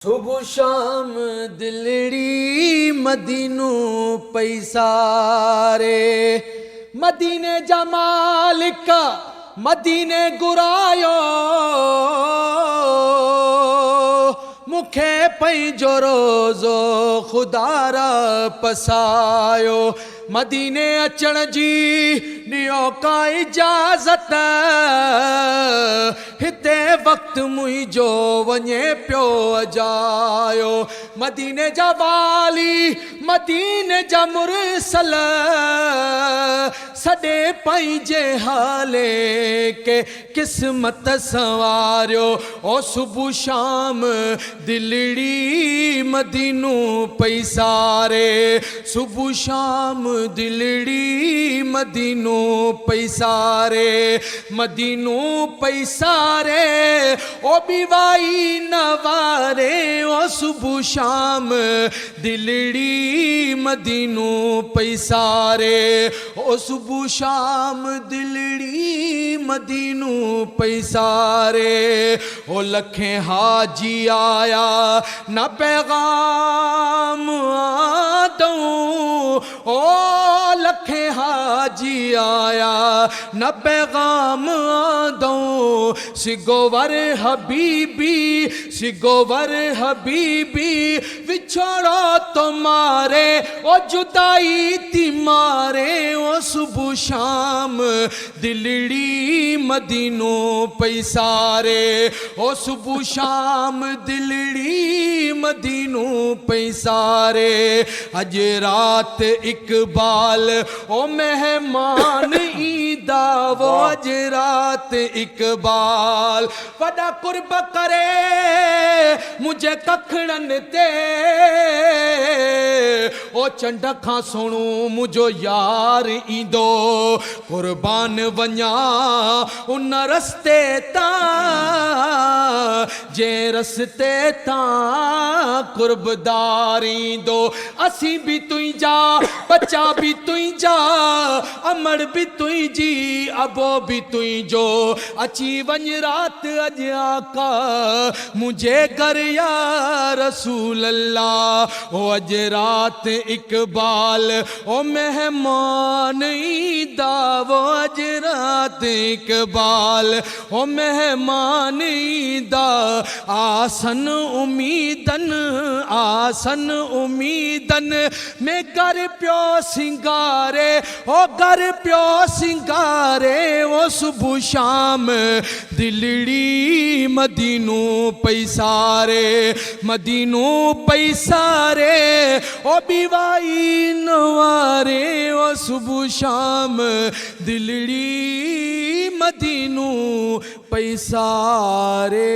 सुबह शाम दिलड़ी मदीनू पैसारे मदीने जा मालिक मदीने गुरायो मुखे पंहिंजो रोज़ो खुदारा पसायो मदीने अचण जी ॾियो का इजाज़त हिते वक़्तु मुंहिंजो वञे पियो अजायो मदीने जा वाली मदीने जा मुरसल सॾे पंहिंजे हाले के क़िस्मत संवारियो ओ सुबह शाम दिलड़ी मदीनू पैसारे सुबह शाम दिलड़ी मदीनू पैसारे मदीनू पैसारे ओ बिवाई नवारे ओ सुबह शाम दिलड़ी मदीनू पैसारे ओ सुबह शाम दिलड़ी मदीनू पैसारे ओ लखे हाजी आया न पैगाम आदऊं ओ लखे हाजी आया न पैगाम आदऊं सिगोवर हबीबी विछोड़ो तुम्हारे ओ जुदाई ती मारे ओ सुबह शाम दिलड़ी मदीनू पैसारे ओ सुबह शाम दिलड़ी मदीनू पैसारे अज रात इकबाल ओ मेहमान ईदा वो अज रात इकबाल वॾा कुर्ब करे मुझे कखड़न ते ओ चंड खां सोणू मुझो यार ईंदो कुर्बान वञा उन रस्ते तां जे रस्ते तां कुर्बदार ईंदो असी भी तुंहिंजा बच्चा भी तुंहिंजा अमड़ भी तुंहिंजी अबो भी तुंहिंजो अची वञ रात अज आका मुझे घर या रसूल अल्लाह ओ अज रात इकबाल ओ मेहमान ईदा वो अज रात इकबाल ओ मेहमान ईदा आसन उमीदन में घर प्यो सिंगारे ओ घर प्यो सिंगारे ओ सुबह शाम दिलड़ी मदीनू पैसारे ओ बिवाई नवारे ओ सुबह शाम दिलड़ी मदीनू पैसारे।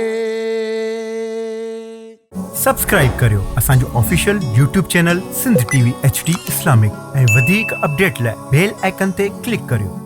सब्सक्राइब करियो असांजो official YouTube channel Sindh TV HD Islamic ऐं वधीक अपडेट लाइ बेल आइकन ते क्लिक करियो।